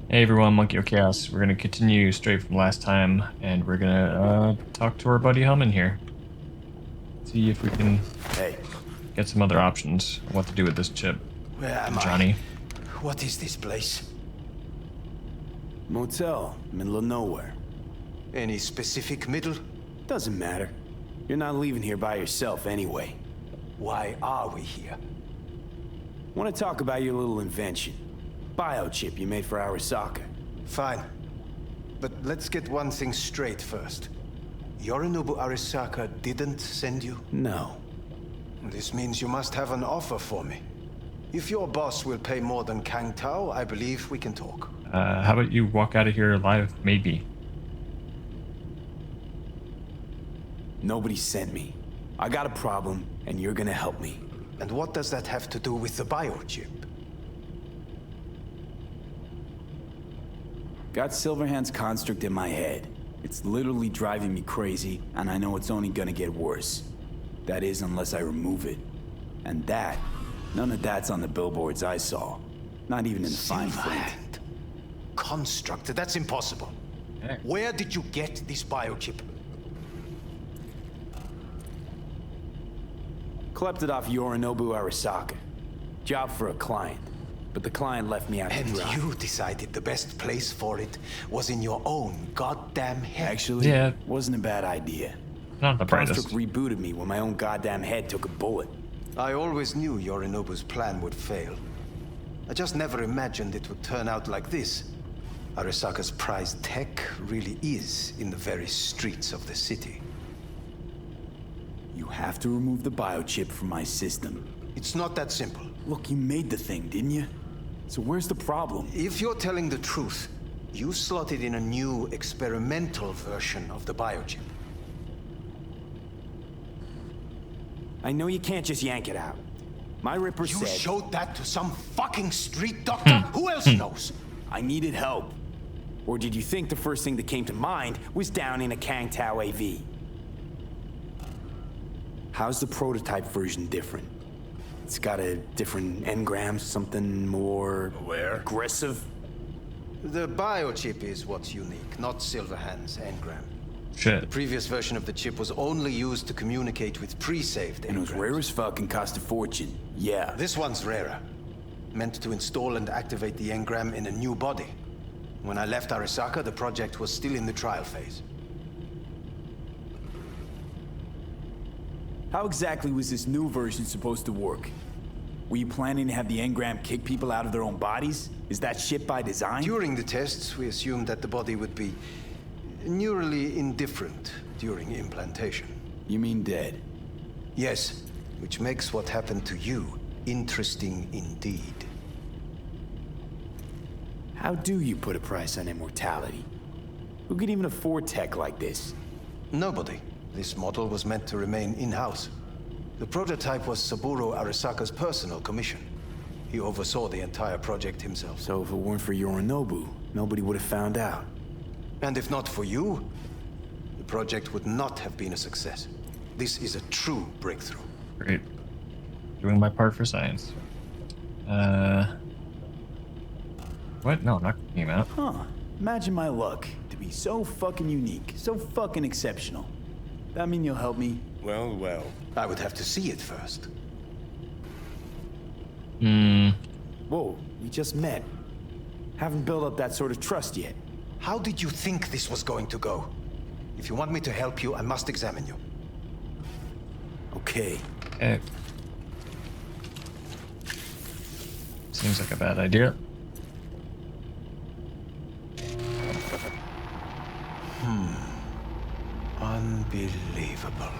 Hey everyone, MonkeyoChaos. We're gonna continue straight from last time, and we're gonna talk to our buddy Hummin here. See if we can Hey, get some other options on what to do with this chip. where am Johnny. I? What is this place? Motel, middle of nowhere. Any specific middle? Doesn't matter. You're not leaving here by yourself anyway. Why are we here? Want to talk about your little invention. Biochip you made for Arasaka. Fine. But let's get one thing straight first. Yorinobu Arasaka didn't send you? No. This means you must have an offer for me. If your boss will pay more than Kang Tao, I believe we can talk. How about you walk out of here alive, maybe? Nobody sent me. I got a problem, and you're gonna help me. And what does that have to do with the biochip? Got Silverhand's construct in my head. It's literally driving me crazy, and I know it's only gonna get worse. That is, unless I remove it. And that, none of that's on the billboards I saw. Not even in the fine print. Construct? That's impossible. Heck. Where did you get this biochip? Klept it off Yorinobu Arasaka. Job for a client. But the client left me out to dry. And you decided the best place for it was in your own goddamn head. Actually, Yeah. wasn't a bad idea. Not the brightest. Construct rebooted me when my own goddamn head took a bullet. I always knew Yorinobu's plan would fail. I just never imagined it would turn out like this. Arasaka's prized tech really is in the very streets of the city. You have to remove the biochip from my system. It's not that simple. Look, you made the thing, didn't you? So where's the problem? If you're telling the truth, you slotted in a new experimental version of the biochip. I know you can't just yank it out. My Ripper said... You showed that to some fucking street doctor? Who else knows? I needed help. Or did you think the first thing that came to mind was down in a Kang Tao AV? How's the prototype version different? It's got a different engram, something more... aggressive? The biochip is what's unique, not Silverhand's engram. Shit. The previous version of the chip was only used to communicate with pre-saved engrams. And it was rare as fuck and cost a fortune. Yeah. This one's rarer. Meant to install and activate the engram in a new body. When I left Arasaka, the project was still in the trial phase. How exactly was this new version supposed to work? Were you planning to have the engram kick people out of their own bodies? Is that shit by design? During the tests, we assumed that the body would be neurally indifferent during implantation. You mean dead? Yes, which makes what happened to you interesting indeed. How do you put a price on immortality? Who could even afford tech like this? Nobody. This model was meant to remain in-house. The prototype was Saburo Arasaka's personal commission. He oversaw the entire project himself. So if it weren't for Yorinobu, nobody would have found out. And if not for you, the project would not have been a success. This is a true breakthrough. Great. Doing my part for science. What? No, I'm not kicking him out. Huh. Imagine my luck to be so fucking unique, so fucking exceptional. That mean you'll help me? Well, well. I would have to see it first. Whoa, we just met. Haven't built up that sort of trust yet. How did you think this was going to go? If you want me to help you, I must examine you. Okay. Seems like a bad idea. Unbelievable.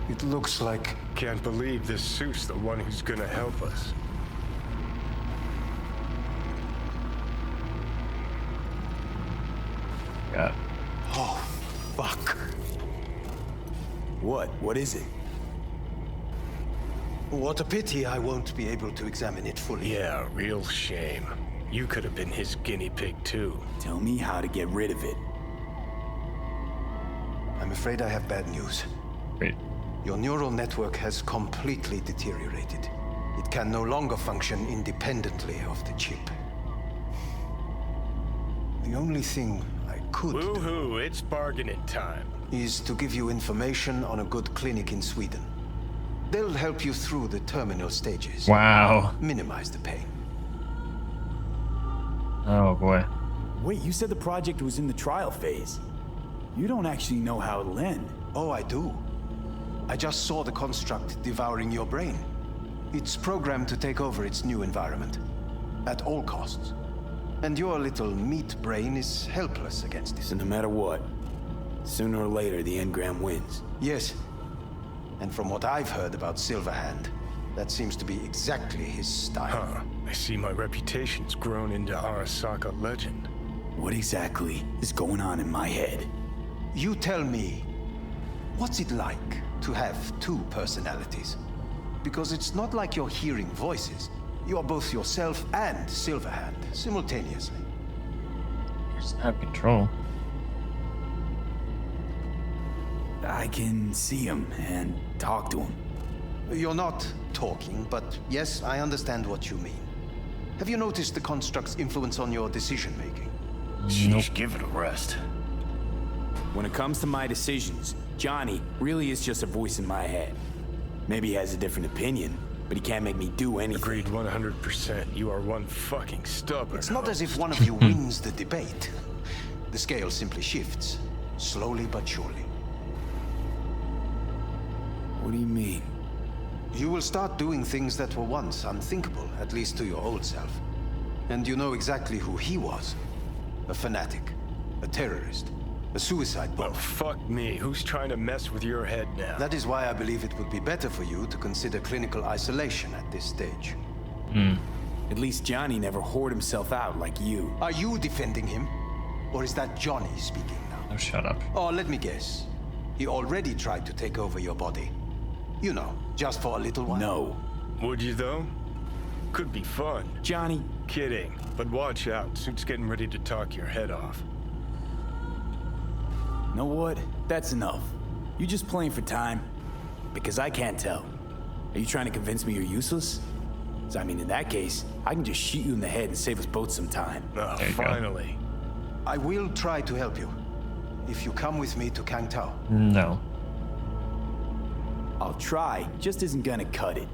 It looks like... Can't believe this suit's the one who's gonna help us. God. Oh, fuck. What? What is it? What a pity I won't be able to examine it fully. Yeah, real shame. You could have been his guinea pig too. Tell me how to get rid of it. I'm afraid I have bad news. Wait. Your neural network has completely deteriorated. It can no longer function independently of the chip. The only thing I could do Woohoo, it's bargaining time. is to give you information on a good clinic in Sweden. They'll help you through the terminal stages. Wow. Minimize the pain. Oh boy. Wait, you said the project was in the trial phase. You don't actually know how it'll end. Oh, I do. I just saw the construct devouring your brain. It's programmed to take over its new environment. At all costs. And your little meat brain is helpless against this. So no matter what, sooner or later the engram wins. Yes. And from what I've heard about Silverhand, that seems to be exactly his style. Huh. I see my reputation's grown into Arasaka legend. What exactly is going on in my head? You tell me, what's it like to have two personalities? Because it's not like you're hearing voices. You are both yourself and Silverhand simultaneously. Just have control. I can see him and talk to him. You're not talking, but yes, I understand what you mean. Have you noticed the construct's influence on your decision-making? Sheesh, give it a rest. When it comes to my decisions, Johnny really is just a voice in my head. Maybe he has a different opinion, but he can't make me do anything. Agreed 100%. You are one fucking stubborn. It's not as if one of you wins the debate. The scale simply shifts, slowly but surely. What do you mean? You will start doing things that were once unthinkable, at least to your old self. And you know exactly who he was. A fanatic, a terrorist, a suicide bomber. Well, fuck me. Who's trying to mess with your head now? That is why I believe it would be better for you to consider clinical isolation at this stage. At least Johnny never whored himself out like you. Are you defending him? Or is that Johnny speaking now? Oh, shut up. Oh, let me guess. He already tried to take over your body. You know, just for a little while. No. Would you, though? Could be fun. Johnny, Kidding. But watch out. Suit's getting ready to talk your head off. know what? That's enough. You just playing for time? Because I can't tell. Are you trying to convince me you're useless? 'Cause I mean, in that case, I can just shoot you in the head and save us both some time. Oh, There you go. finally. I will try to help you. If you come with me to Kangtao. No. I'll try, just isn't gonna cut it.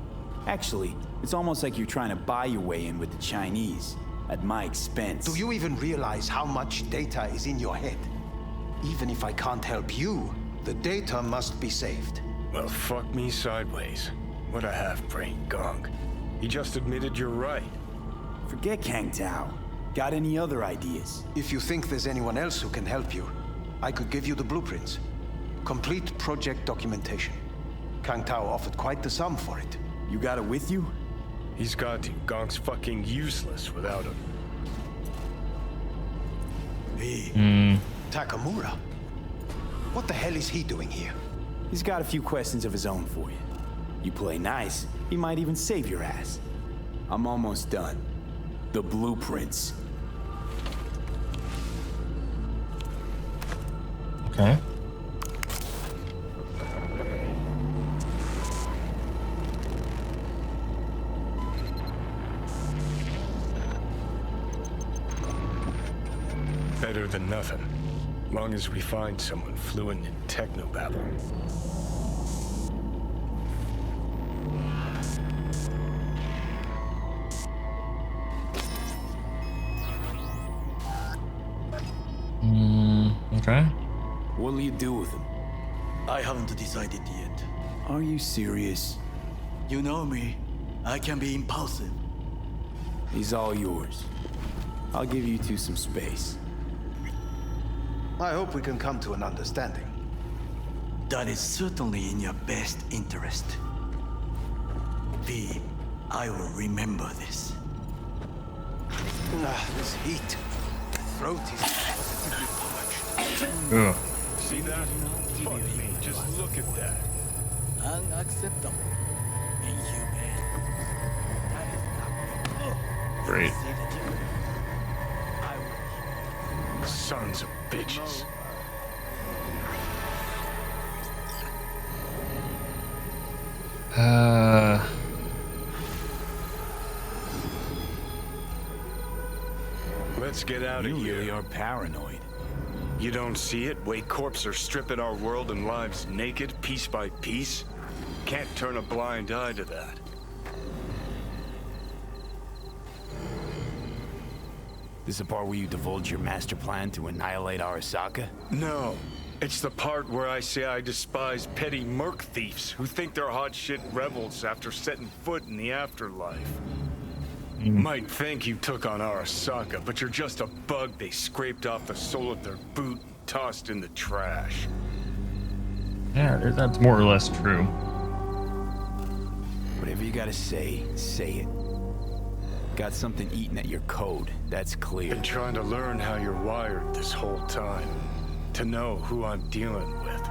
Actually, it's almost like you're trying to buy your way in with the Chinese, at my expense. Do you even realize how much data is in your head? Even if I can't help you, the data must be saved. Well, fuck me sideways. What a half-brain gong. He just admitted you're right. Forget Kang Tao. Got any other ideas? If you think there's anyone else who can help you, I could give you the blueprints. Complete project documentation. Kangtao offered quite the sum for it. You got it with you? He's got to. Gong's fucking useless without him. Hey, Takamura. What the hell is he doing here? He's got a few questions of his own for you. You play nice, he might even save your ass. I'm almost done. The blueprints. Okay. Better than nothing. Long as we find someone fluent in technobabble. Okay. What'll you do with him? I haven't decided yet. Are you serious? You know me. I can be impulsive. He's all yours. I'll give you two some space. I hope we can come to an understanding. That is certainly in your best interest. V, I will remember this. This heat. Throat is positively parched. Ugh. See that? Fuck me. Just look at that. Unacceptable. Inhumane. That is not Great. See the difference? I will Sons of bitches. Let's get out You of here. really are paranoid. You don't see it? Way Corps are stripping our world and lives naked, piece by piece? Can't turn a blind eye to that. This is the part where you divulge your master plan to annihilate Arasaka? No. It's the part where I say I despise petty merc thieves who think they're hot shit rebels after setting foot in the afterlife. Might think you took on Arasaka, but you're just a bug they scraped off the sole of their boot and tossed in the trash. Yeah, that's more or less true. Whatever you gotta say it. Got something eating at your code, that's clear. Been trying to learn how you're wired this whole time. To know who I'm dealing with.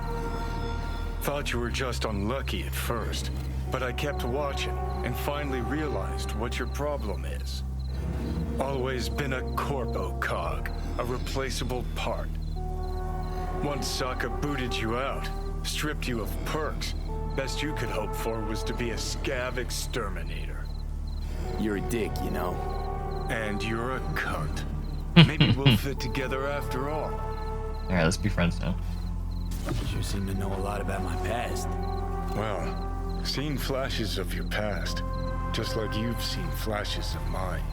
Thought you were just unlucky at first, but I kept watching and finally realized what your problem is. Always been a Corpo cog, a replaceable part. Once Saka booted you out, stripped you of perks, best you could hope for was to be a scav exterminator. You're a dick, you know. And you're a cunt. Maybe we'll fit together after all. Alright, let's be friends now. Sure seem to know a lot about my past. Well, seen flashes of your past, just like you've seen flashes of mine.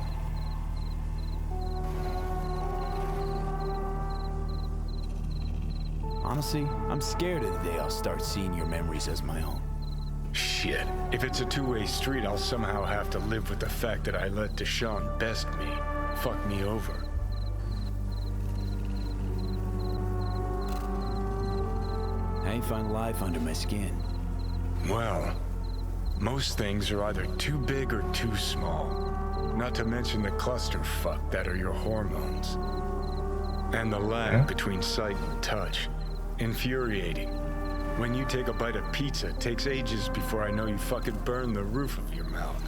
Honestly, I'm scared of the day I'll start seeing your memories as my own. Shit. If it's a two-way street, I'll somehow have to live with the fact that I let Deshaun best me, fuck me over. I ain't find life under my skin. Well, most things are either too big or too small. Not to mention the clusterfuck that are your hormones. And the lag between sight and touch. Infuriating. When you take a bite of pizza, it takes ages before I know you fucking burn the roof of your mouth.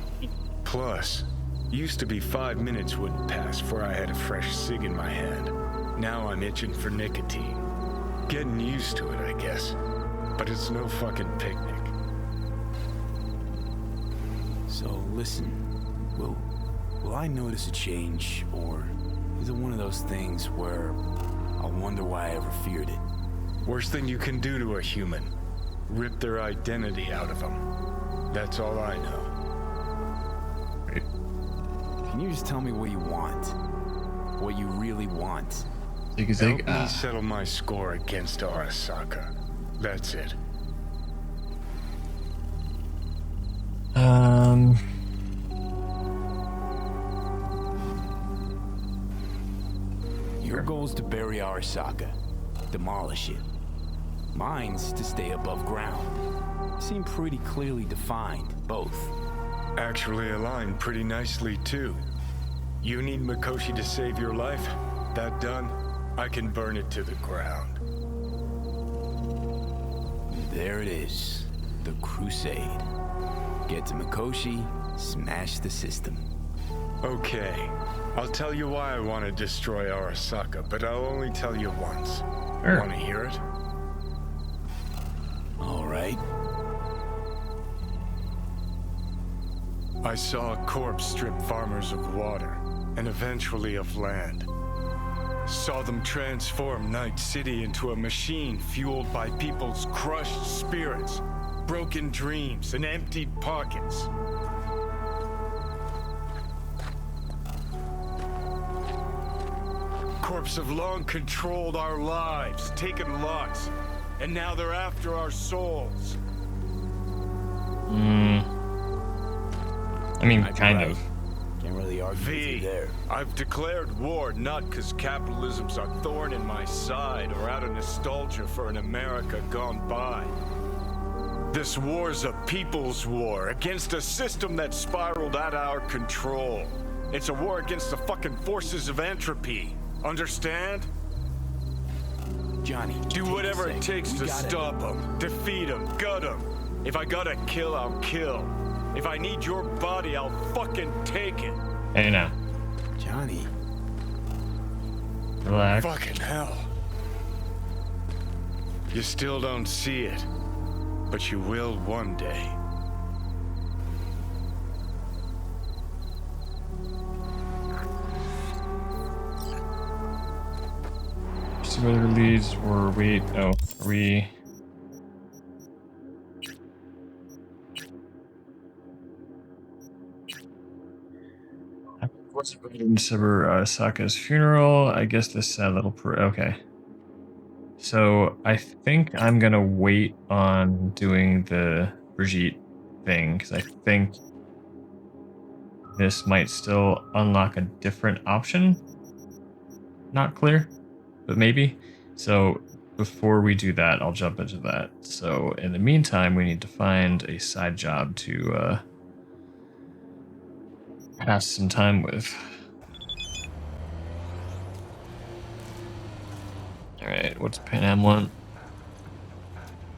Plus, used to be 5 minutes wouldn't pass before I had a fresh cig in my hand. Now I'm itching for nicotine. Getting used to it, I guess. But it's no fucking picnic. So listen, will I notice a change, or is it one of those things where I'll wonder why I ever feared it? Worst thing you can do to a human. Rip their identity out of them. That's all I know. Can you just tell me what you want? What you really want? Help me settle my score against Arasaka. That's it. Your goal's to bury Arasaka. Demolish it. Mine's to stay above ground. Seem pretty clearly defined, both. Actually aligned pretty nicely, too. You need Mikoshi to save your life? That done? I can burn it to the ground. There it is. The Crusade. Get to Mikoshi, smash the system. Okay. I'll tell you why I want to destroy Arasaka, but I'll only tell you once. Sure. Want to hear it? All right. I saw a corpse strip farmers of water, and eventually of land. Saw them transform Night City into a machine fueled by people's crushed spirits, broken dreams, and emptied pockets. Corps have long controlled our lives, taken lots, and now they're after our souls. I mean, kind of. Can't really argue with you there. I've declared war not because capitalism's a thorn in my side or out of nostalgia for an America gone by. This war's a people's war against a system that spiraled out of our control. It's a war against the fucking forces of entropy. Understand? Johnny, Do whatever it takes to stop them, defeat them, gut them. If I gotta kill, I'll kill. If I need your body, I'll fucking take it. Hey now. Johnny. Relax. Fucking hell. You still don't see it, but you will one day. see what other leads or wait. Oh, are we? What's in Saka's funeral? I guess this sad little okay. So I think I'm gonna wait on doing the Brigitte thing because I think this might still unlock a different option. Not clear, but maybe. So before we do that, I'll jump into that. So in the meantime, we need to find a side job to pass some time with. Alright, what's Pan Am want?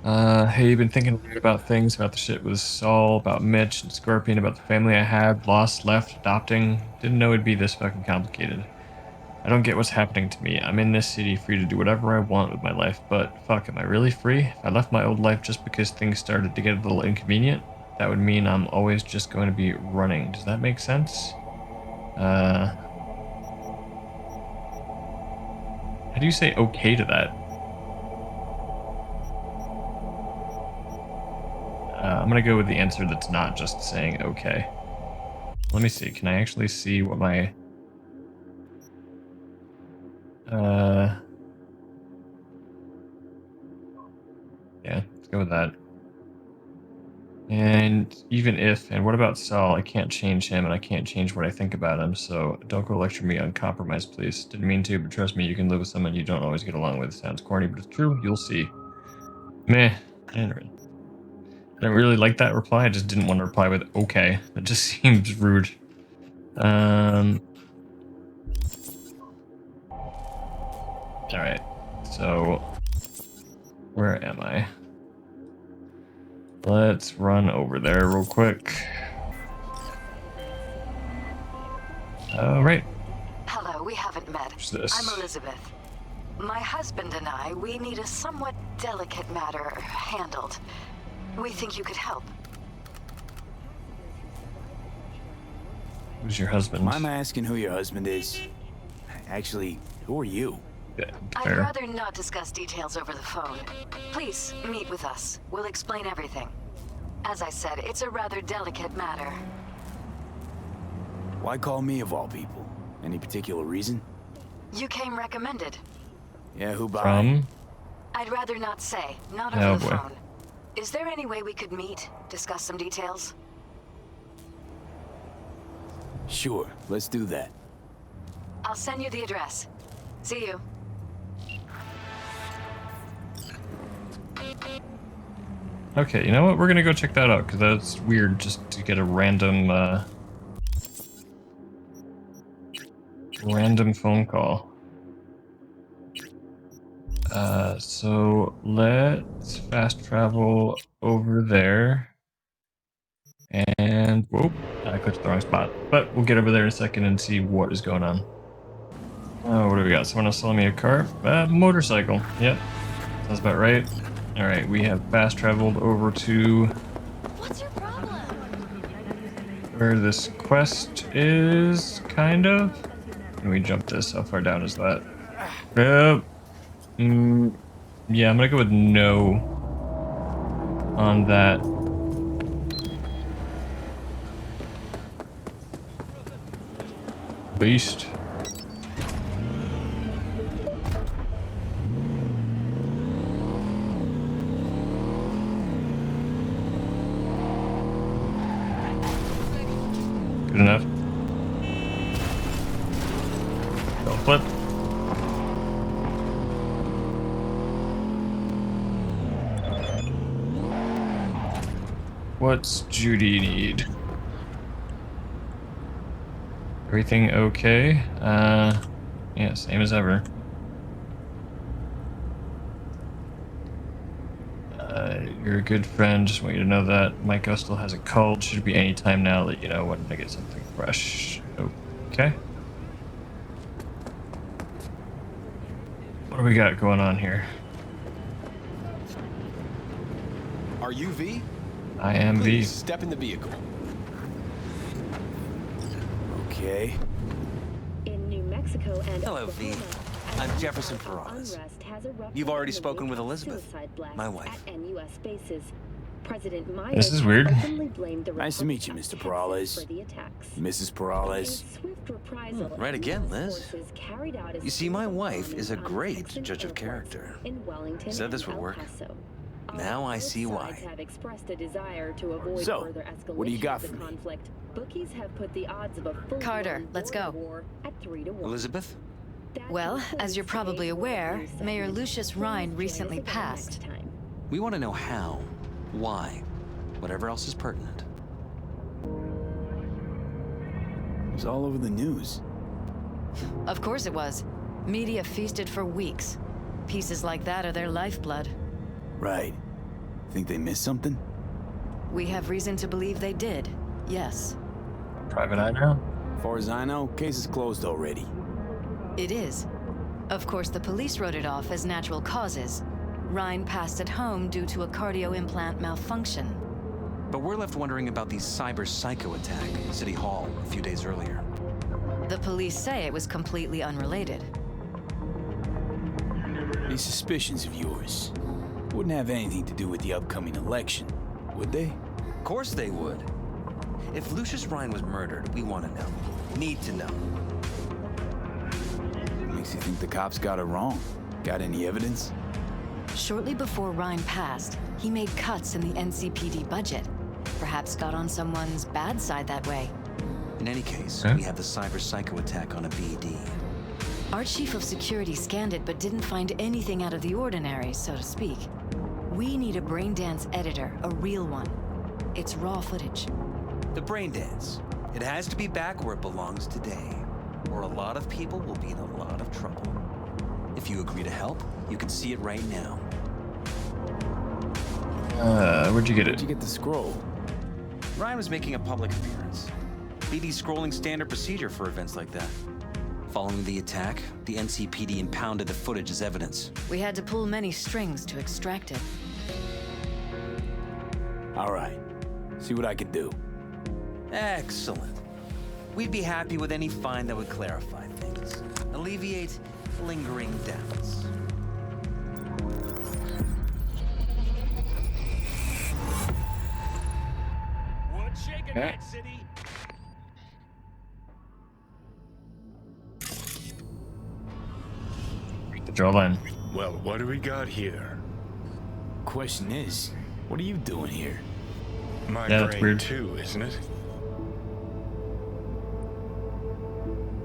Hey, been thinking weird about things, about the shit with Saul, about Mitch and Scorpion, about the family I had, lost, left, adopting. Didn't know it'd be this fucking complicated. I don't get what's happening to me. I'm in this city, free to do whatever I want with my life, but fuck, am I really free? If I left my old life just because things started to get a little inconvenient, that would mean I'm always just going to be running. Does that make sense? How do you say okay to that? I'm gonna go with the answer that's not just saying okay. Let me see, can I actually see what my... yeah, let's go with that. And even if, and what about Saul? I can't change him and I can't change what I think about him, so don't go lecture me on compromise, please. Didn't mean to, but trust me, you can live with someone you don't always get along with. Sounds corny, but it's true. You'll see. Meh. I don't really like that reply. I just didn't want to reply with okay. It just seems rude. Alright. So, where am I? Let's run over there real quick. Alright. Hello, we haven't met. What's this? I'm Elizabeth. My husband and I, we need a somewhat delicate matter handled. We think you could help. Who's your husband? Mind my asking who your husband is? Actually, who are you? Yeah, I'd fair. rather not discuss details over the phone. Please, meet with us. We'll explain everything. As I said, it's a rather delicate matter. Why call me of all people? Any particular reason? You came recommended. Yeah, who by? From? I'd rather not say, not Oh, over the boy. phone. Is there any way we could meet, discuss some details? Sure, let's do that. I'll send you the address. See you. Okay, you know what? We're gonna go check that out, because that's weird just to get a random, random phone call. So let's fast travel over there. And, whoop, I clicked the wrong spot. But we'll get over there in a second and see what is going on. Oh, what do we got? Someone else selling me a car? Motorcycle. Yep. Sounds about right. Alright, we have fast traveled over to What's your problem? where this quest is, kind of. Can we jump this? How far down is that? Yeah, I'm gonna go with no on that. Beast. Good enough. Don't flip. What's Judy need? Everything okay? Yeah, same as ever. You're a good friend, just want you to know that. Myko still has a cold, should be any time now, let you know when to get something fresh. Okay. What do we got going on here? Are you V? I am V. Please step in the vehicle. Okay. In New Mexico and Hello, V. Oklahoma, I'm Jefferson Perales. You've already spoken with Elizabeth, my wife. This is weird. Nice to meet you, Mr. Perales. Mrs. Perales. Right again, Liz. You see, my wife is a great judge of character. Said this would work. Now I see why. So, what do you got for me? Carter, let's go. Elizabeth? Well, as you're probably aware, Mayor Lucius Rhine recently passed. We want to know how, why, whatever else is pertinent. It was all over the news. Of course it was. Media feasted for weeks. Pieces like that are their lifeblood. Right. Think they missed something? We have reason to believe they did, yes. Private eye now? As far as I know, case is closed already. It is. Of course, the police wrote it off as natural causes. Rhine passed at home due to a cardio implant malfunction. But we're left wondering about the cyber psycho attack at City Hall a few days earlier. The police say it was completely unrelated. These suspicions of yours wouldn't have anything to do with the upcoming election, would they? Of course they would. If Lucius Rhine was murdered, we want to know. Need to know. Makes you think the cops got it wrong. Got any evidence? Shortly before Rhine passed, he made cuts in the NCPD budget. Perhaps got on someone's bad side that way. In any case, we have the cyber psycho attack on a BD. Our chief of security scanned it but didn't find anything out of the ordinary, so to speak. We need a braindance editor, a real one. It's raw footage. The braindance. It has to be back where it belongs today, or a lot of people will be in a lot of trouble. If you agree to help, you can see it right now. Where'd you get it? Where'd you get the scroll? Ryan was making a public appearance. BD's scrolling standard procedure for events like that. Following the attack, the NCPD impounded the footage as evidence. We had to pull many strings to extract it. All right. See what I can do. Excellent. We'd be happy with any find that would clarify things, alleviate lingering doubts. What's shaking that city? The jawline. Well, what do we got here? Question is, what are you doing here? My Yeah, that's brain weird. too, isn't it?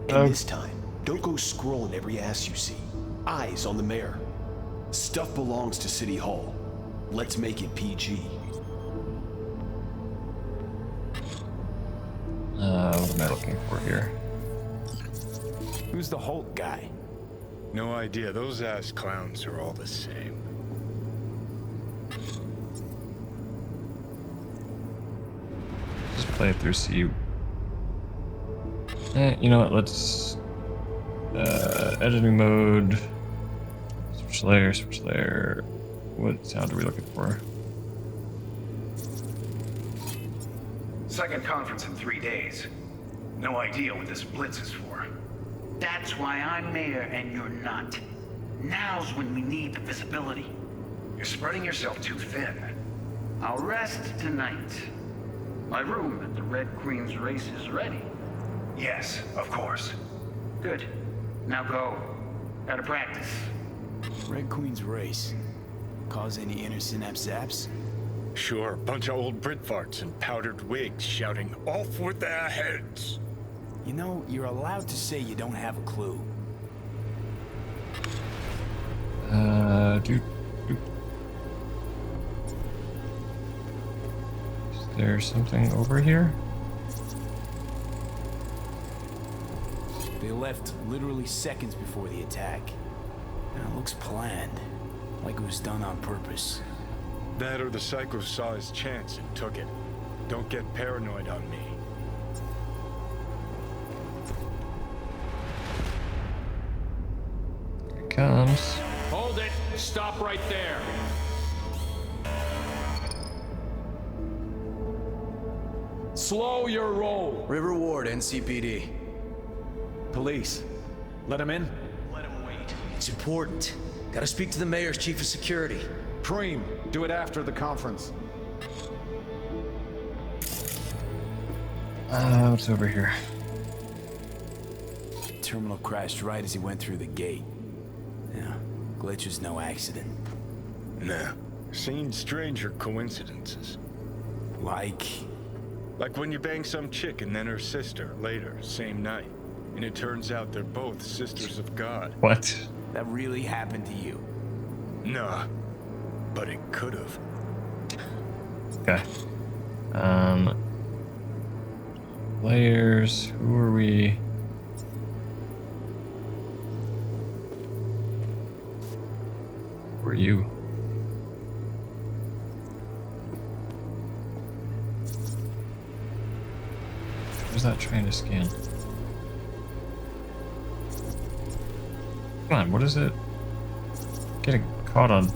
And this time, don't go scrolling every ass you see. Eyes on the mayor. Stuff belongs to City Hall. Let's make it PG. What am I looking for here? Who's the Hulk guy? No idea. Those ass clowns are all the same. Just play it through, see. You know what? Let's editing mode. Switch layer. Switch layer. What sound are we looking for? Second conference in 3 days. No idea what this blitz is for. That's why I'm mayor and you're not. Now's when we need the visibility. You're spreading yourself too thin. I'll rest tonight. My room at the Red Queen's race is ready. Yes, of course. Good. Now go. Gotta practice. Red Queen's race. Cause any inner synapse zaps? Sure, bunch of old Brit farts in powdered wigs shouting, "Off with their heads!" You know, you're allowed to say you don't have a clue. Is there something over here? They left literally seconds before the attack. And it looks planned. Like it was done on purpose. That or the psycho saw his chance and took it. Don't get paranoid on me. Here it comes. Hold it! Stop right there! Slow your roll! River Ward, NCPD. Police. Let him in? Let him wait. It's important. Gotta speak to the mayor's chief of security. Preem, do it after the conference. What's over here? Terminal crashed right as he went through the gate. Yeah, glitch was no accident. Nah. Seen stranger coincidences. Like when you bang some chick and then her sister later, same night. And it turns out they're both sisters of God. What? that really happened to you? Nah. But it could have. Okay. Players, who are we? Who are you? Where's that trying to scan? Come on, what is it? Getting caught on.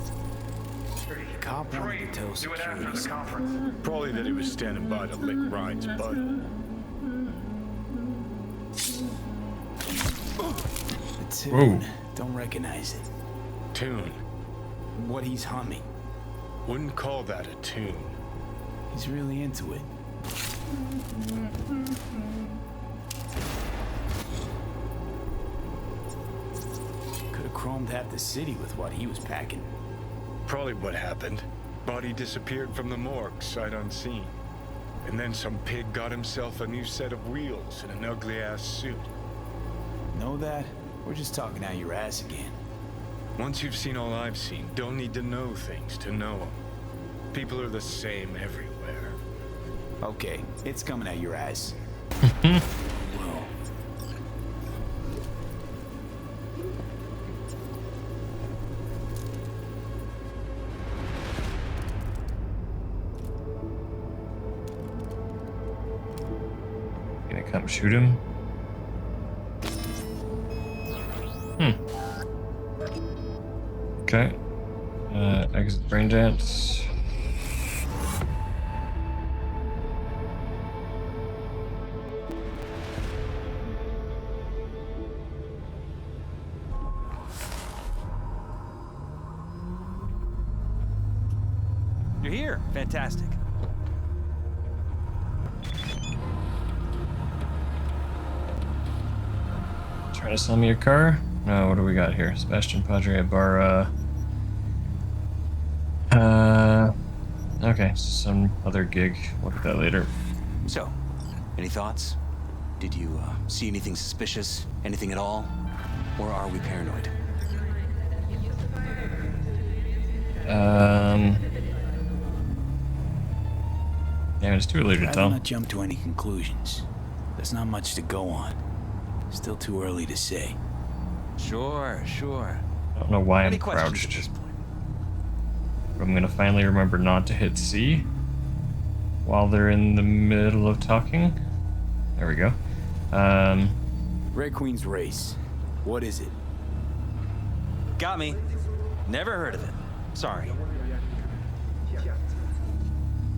Cop wanted to tell Do it after security. the conference. Probably that he was standing by to lick Ryan's butt. The tune. Whoa. Don't recognize it. Tune. What he's humming. Wouldn't call that a tune. He's really into it. Could have chromed half the city with what he was packing. Probably what happened. Body disappeared from the morgue, sight unseen. And then some pig got himself a new set of wheels and an ugly-ass suit. Know that? We're just talking out your ass again. Once you've seen all I've seen, don't need to know things to know them. People are the same everywhere. Okay, it's coming out your ass. Well, Gonna come shoot him? Okay. Exit brain dance. You're here. Fantastic. Trying to sell me a car? No, what do we got here? Sebastian Padre Ibarra. Okay, some other gig. We'll look at that later. So, any thoughts? Did you see anything suspicious? Anything at all? Or are we paranoid? Yeah, it's too early to I'd tell. not jump to any conclusions. There's not much to go on. Still too early to say. Sure. I don't know why Any I'm questions at crouched. this point? I'm gonna finally remember not to hit C while they're in the middle of talking. There we go. Red Queen's race. What is it? Got me. Never heard of it. Sorry.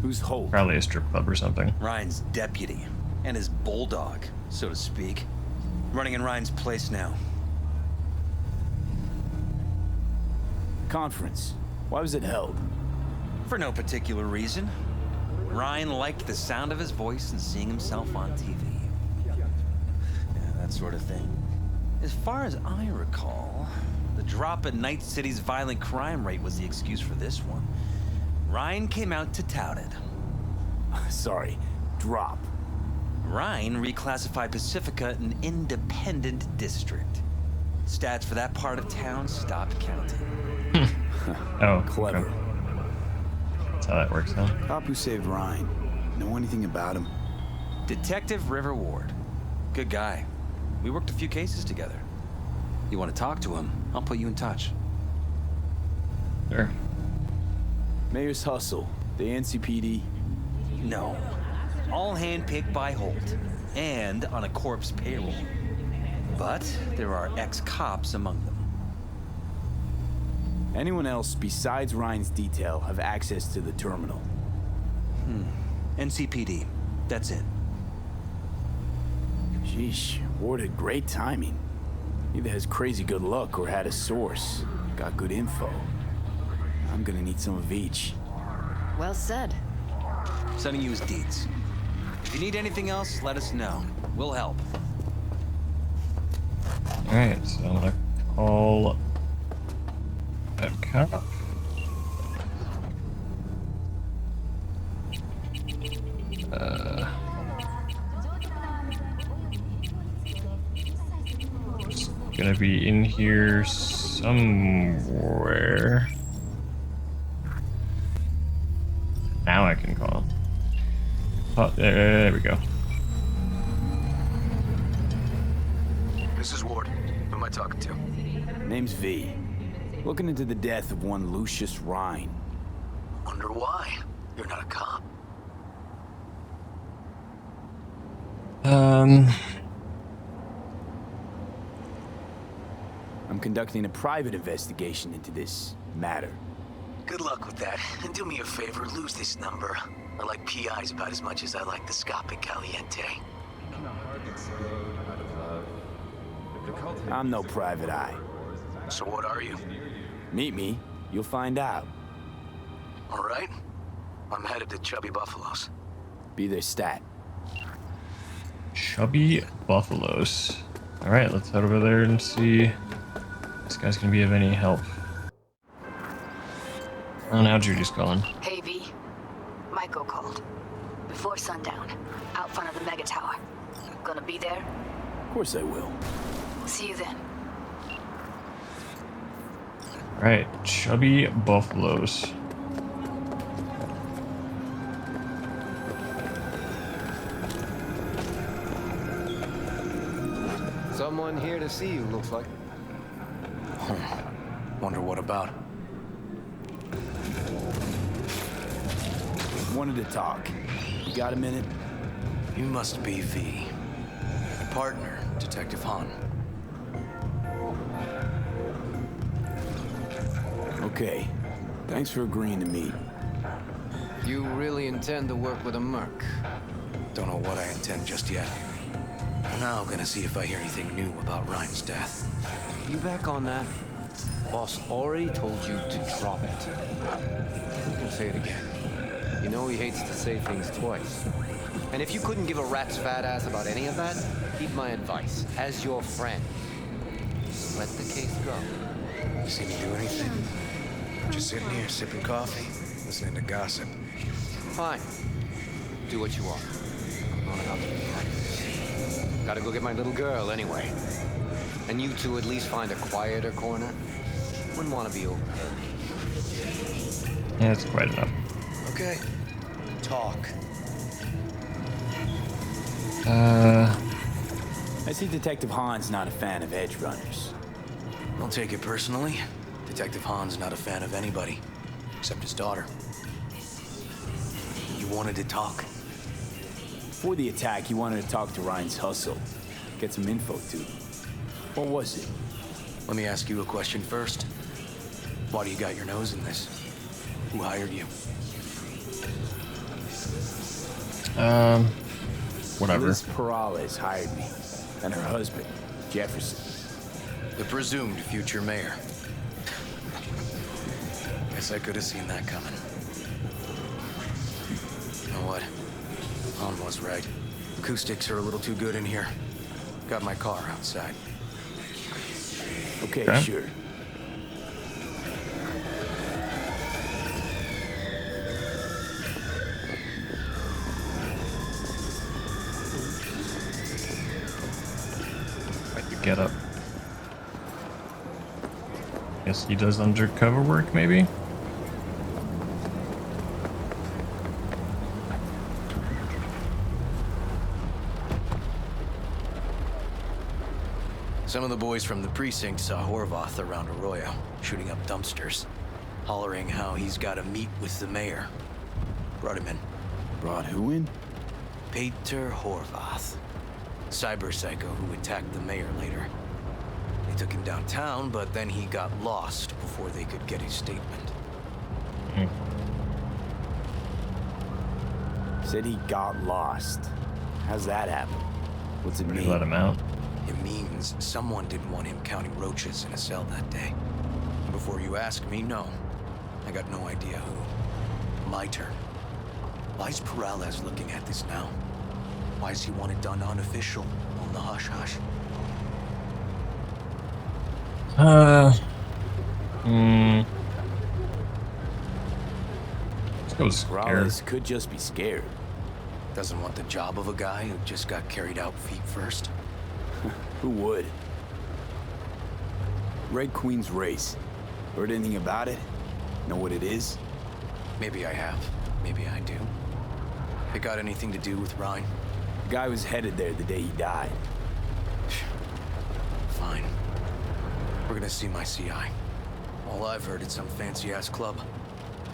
Who's Holt? Probably a strip club or something. Ryan's deputy. And his bulldog, so to speak. Running in Ryan's place now. Conference. Why was it held? For no particular reason. Ryan liked the sound of his voice and seeing himself on TV. Yeah, that sort of thing. As far as I recall, the drop in Night City's violent crime rate was the excuse for this one. Ryan came out to tout it. Sorry, drop. Ryan reclassified Pacifica an independent district. Stats for that part of town stopped counting. Oh, Clever. okay. That's how that works, huh? Cop who saved Ryan. Know anything about him? Detective River Ward. Good guy. We worked a few cases together. You want to talk to him, I'll put you in touch. Sure. Mayor's Hustle. The NCPD. No. All handpicked by Holt. And on a corpse payroll. But there are ex-cops among them. Anyone else besides Ryan's detail have access to the terminal? NCPD. That's it. Sheesh, Ward had great timing. Either has crazy good luck or had a source. Got good info. I'm gonna need some of each. Well said. Sending you his deeds. If you need anything else, let us know. We'll help. Alright, so I'm gonna call that cop. It's gonna be in here somewhere. Now I can call him. Oh, there we go. This is Ward. Who am I talking to? Name's V. Looking into the death of one Lucius Rhine. Wonder why? You're not a cop. I'm conducting a private investigation into this matter. Good luck with that. And do me a favor, lose this number. I like PIs about as much as I like the Scopic Caliente. I'm no private eye. So what are you? Meet me, you'll find out. All right. I'm headed to Chubby Buffaloes. Be their stat. Chubby Buffaloes. Alright, let's head over there and see if this guy's gonna be of any help. Oh, now Judy's calling. Hey, V. Myko called. Before sundown, out front of the Mega Tower. Gonna be there? Of course I will. See you then. Alright, Chubby Buffaloes. Someone here to see you, looks like. Wonder what about? Wanted to talk. You got a minute? You must be V. My partner, Detective Han. Okay. Thanks for agreeing to meet. You really intend to work with a merc? Don't know what I intend just yet. Now I'm gonna see if I hear anything new about Ryan's death. You back on that? Boss already told you to drop it. You can say it again. You know he hates to say things twice. And if you couldn't give a rat's fat ass about any of that, heed my advice. As your friend, let the case go. You see me do anything? Just sitting here sipping coffee, listening to gossip. Fine. Do what you want. I'm going out to be frank. Gotta go get my little girl anyway. And you two at least find a quieter corner. Wouldn't want to be overheard. Yeah, it's quite enough. Okay. Talk. I see Detective Han's not a fan of edge runners. Don't take it personally. Detective Han's not a fan of anybody, except his daughter. You wanted to talk? Before the attack, you wanted to talk to Ryan's hustle. Get some info, too. What was it? Let me ask you a question first. Why do you got your nose in this? Who hired you? Whatever. Liz Perales hired me. And her husband, Jefferson. The presumed future mayor. Guess I could have seen that coming. You know what? Han was right. Acoustics are a little too good in here. Got my car outside. Okay, sure. Like the get up. Guess he does undercover work, maybe? Some of the boys from the precinct saw Horvath around Arroyo, shooting up dumpsters, hollering how he's got to meet with the mayor. Brought him in. Brought who in? Peter Horvath. Cyber psycho who attacked the mayor later. They took him downtown, but then he got lost before they could get his statement. Said he got lost. How's that happen? What's it mean? Let him out. It means someone didn't want him counting roaches in a cell that day. And before you ask me, no. I got no idea who. My turn. Why's Peralez looking at this now? Why does he want it done unofficial, on the hush-hush? Let's go scared. Peralez could just be scared. Doesn't want the job of a guy who just got carried out feet first? Who would? Red Queen's race. Heard anything about it? Know what it is? Maybe I have. Maybe I do. It got anything to do with Ryan? The guy was headed there the day he died. Fine. We're gonna see my CI. All I've heard is some fancy-ass club.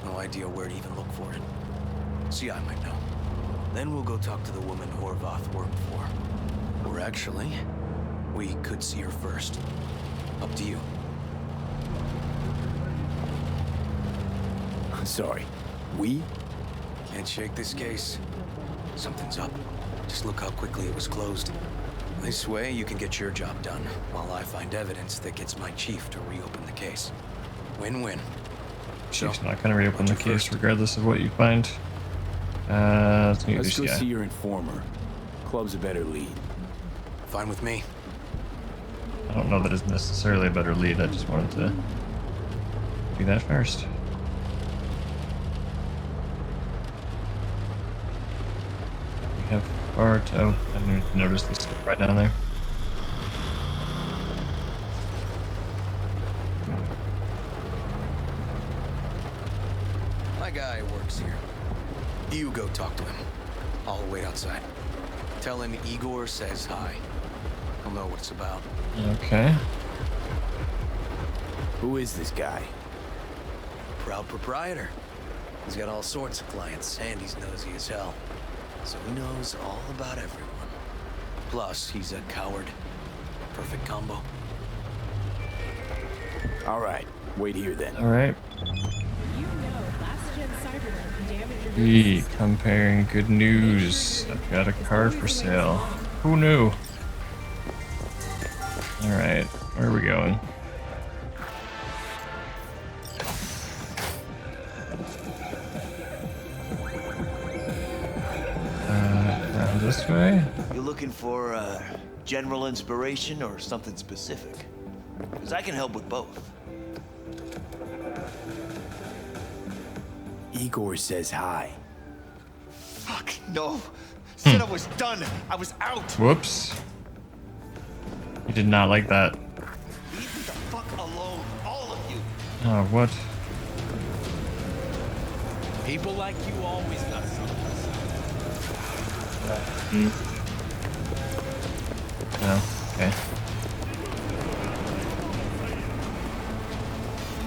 No idea where to even look for it. CI might know. Then we'll go talk to the woman Horvath worked for. Or actually, we could see her first. Up to you. I'm sorry. We? Can't shake this case. Something's up. Just look how quickly it was closed. This way, you can get your job done, while I find evidence that gets my chief to reopen the case. Win-win. Chief's not gonna reopen the case regardless of what you find. Let's go see your informer. Club's a better lead. Fine with me. I don't know that it's necessarily a better lead. I just wanted to do that first. We have Bart. Oh, I didn't even notice this stuff right down there. My guy works here. You go talk to him. I'll wait outside. Tell him Igor says hi. He'll know what it's about. Okay. Who is this guy? Proud proprietor. He's got all sorts of clients, and he's nosy as hell. So he knows all about everyone. Plus, he's a coward. Perfect combo. All right. Wait here then. All right. Be comparing good news. I've got a car for sale. Who knew? Alright, where are we going? Around this way? You looking for general inspiration or something specific? Because I can help with both. Igor says hi. Fuck, no. Said I was done. I was out. Whoops. You did not like that. Leave me the fuck alone, all of you. Oh, what? People like you always got something to say. No, okay.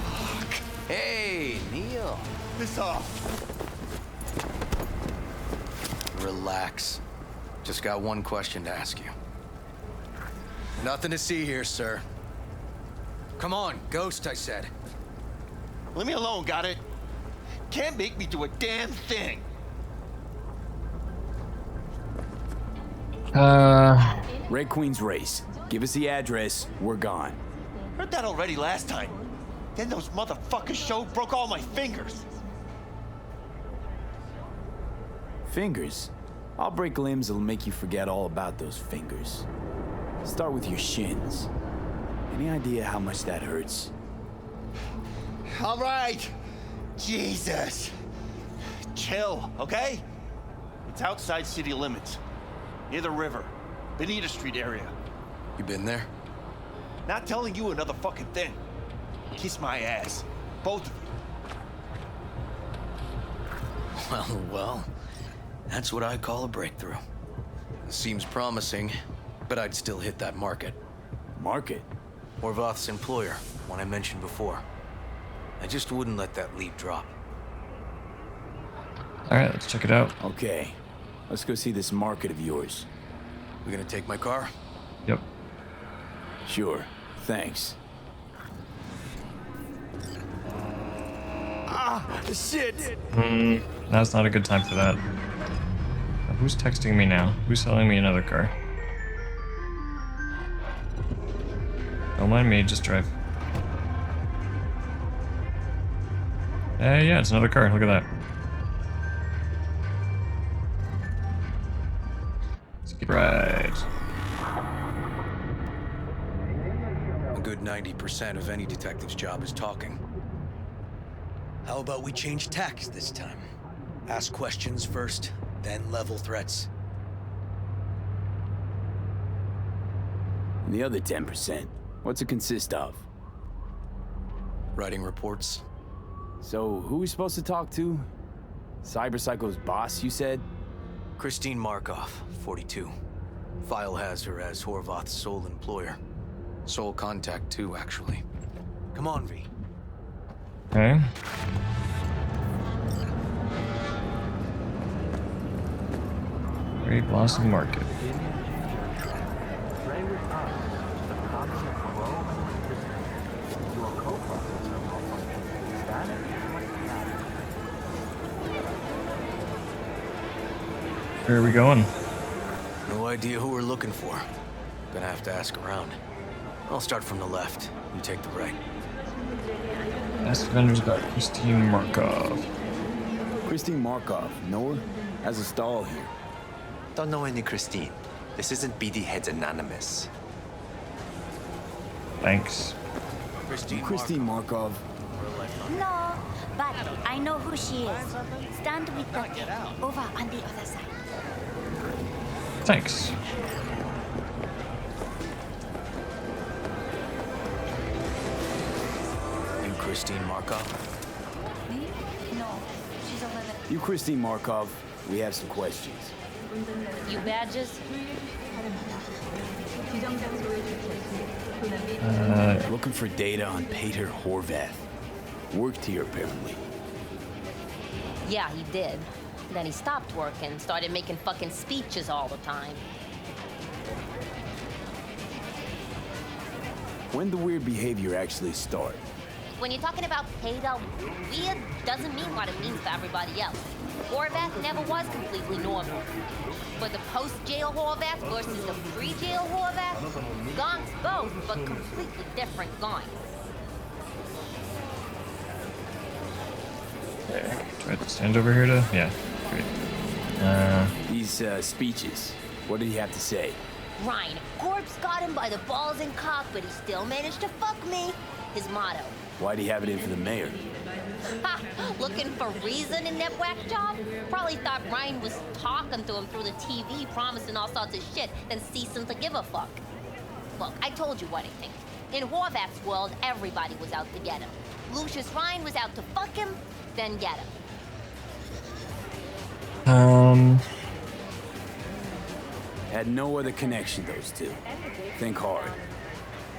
Fuck. Hey, Neil. This off. Relax. Just got one question to ask you. Nothing to see here, sir. Come on, Ghost, I said. Leave me alone, got it? Can't make me do a damn thing. Red Queen's race. Give us the address. We're gone. Heard that already last time. Then those motherfuckers showed, broke all my fingers. Fingers? I'll break limbs that'll make you forget all about those fingers. Start with your shins. Any idea how much that hurts? All right. Jesus. Chill, okay? It's outside city limits. Near the river. Benita Street area. You been there? Not telling you another fucking thing. Kiss my ass. Both of you. Well. That's what I call a breakthrough. Seems promising, but I'd still hit that market. Market? Horvath's employer, one I mentioned before. I just wouldn't let that lead drop. Alright, let's check it out. Okay. Let's go see this market of yours. We gonna take my car? Yep. Sure. Thanks. Ah, shit! That's not a good time for that. Who's texting me now? Who's selling me another car? Don't mind me, just drive. Yeah, it's another car. Look at that. Skip right. A good 90% of any detective's job is talking. How about we change tacks this time? Ask questions first, then level threats. And the other 10%, what's it consist of? Writing reports. So, who are we supposed to talk to? Cyberpsycho's boss, you said? Christine Markov, 42. File has her as Horvath's sole employer. Sole contact, too, actually. Come on, V. Okay. Great Blossom Market. Where are we going? No idea who we're looking for. Gonna have to ask around. I'll start from the left. You take the right. Ask vendors about Christine Markov. Christine Markov, know her? Has a stall here. Don't know any Christine. This isn't BD Heads Anonymous. Thanks. Christine Markov. No, but I know who she is. Stand with the tape over on the other side. Thanks. You Christine Markov? Me? No, she's over there. You Christine Markov, we have some questions. You badges? Looking for data on Peter Horvath. Worked here, apparently. Yeah, he did. Then he stopped working, started making fucking speeches all the time. When did the weird behavior actually start? When you're talking about Peter, weird doesn't mean what it means for everybody else. Horvath never was completely normal. But the post-jail Horvath versus the pre-jail Horvath, gonks both, but completely different gonks. Okay, do I have to stand over here to? Yeah, great. These speeches, what did he have to say? Ryan, Corp's got him by the balls and cock, but he still managed to fuck me. His motto. Why'd he have it in for the mayor? Ha! Looking for reason in that whack job? Probably thought Ryan was talking to him through the TV, promising all sorts of shit, then ceasing to give a fuck. Look, I told you what I think. In Horvath's world, everybody was out to get him. Lucius Ryan was out to fuck him, then get him. Had no other connection, those two. Think hard.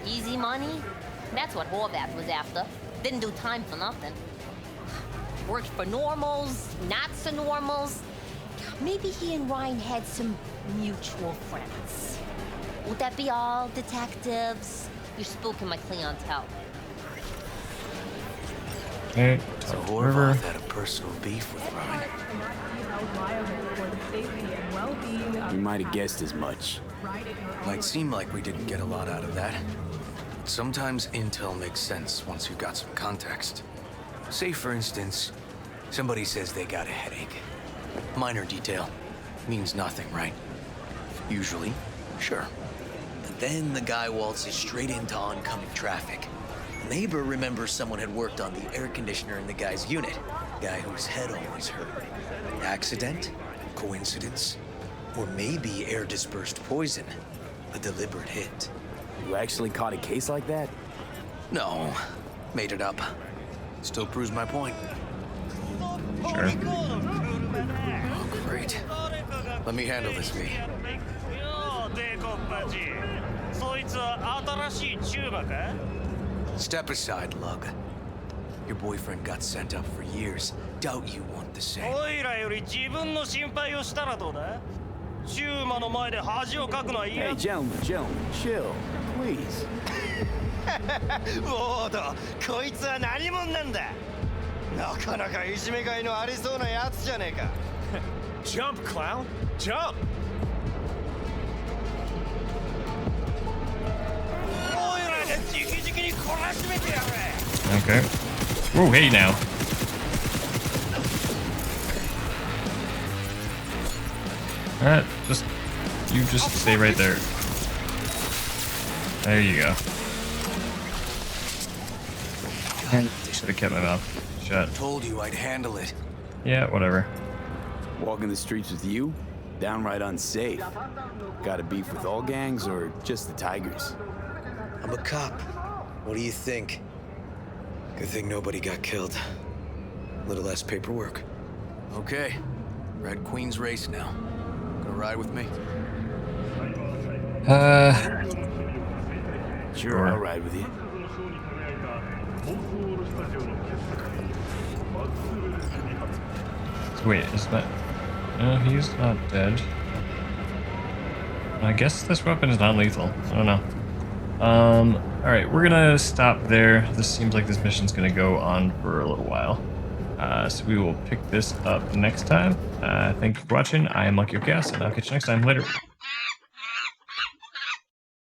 Easy money? That's what Horvath was after. Didn't do time for nothing. Worked for normals, not so normals. Maybe he and Ryan had some mutual friends. Would that be all, detectives? You're spooking my clientele. Okay, so Horvath had a personal beef with Ryan. We might have guessed as much. Might seem like we didn't get a lot out of that. Sometimes intel makes sense once you've got some context. Say, for instance, somebody says they got a headache. Minor detail. Means nothing, right? Usually, sure. And then the guy waltzes straight into oncoming traffic. A neighbor remembers someone had worked on the air conditioner in the guy's unit. Guy whose head always hurt. Accident? Coincidence? Or maybe air-dispersed poison. A deliberate hit. You actually caught a case like that? No. Made it up. Still proves my point. Sure. Oh, great. Let me handle this, V. Step aside, Lug. Your boyfriend got sent up for years. Doubt you want the same. Hey, gentlemen, chill, please. ウォード、こいつは何者なんだ。なかなかいじめがいのありそうなやつじゃねえか。Jump, clown! Jump! おいらで Okay. Oh, hey now. Alright, you just stay right there. There you go. I should have kept my mouth shut. Told you I'd handle it. Yeah, whatever. Walking the streets with you? Downright unsafe. Got a beef with all gangs or just the Tigers? I'm a cop. What do you think? Good thing nobody got killed. A little less paperwork. Okay. Red Queen's race now. Gonna ride with me? Sure, I'll ride with you. So wait, is that... No, he's not dead. I guess this weapon is non-lethal. I don't know. Alright, we're gonna stop there. This seems like this mission's gonna go on for a little while. So we will pick this up next time. Thank you for watching. I am MonkeyoChaos, and I'll catch you next time. Later.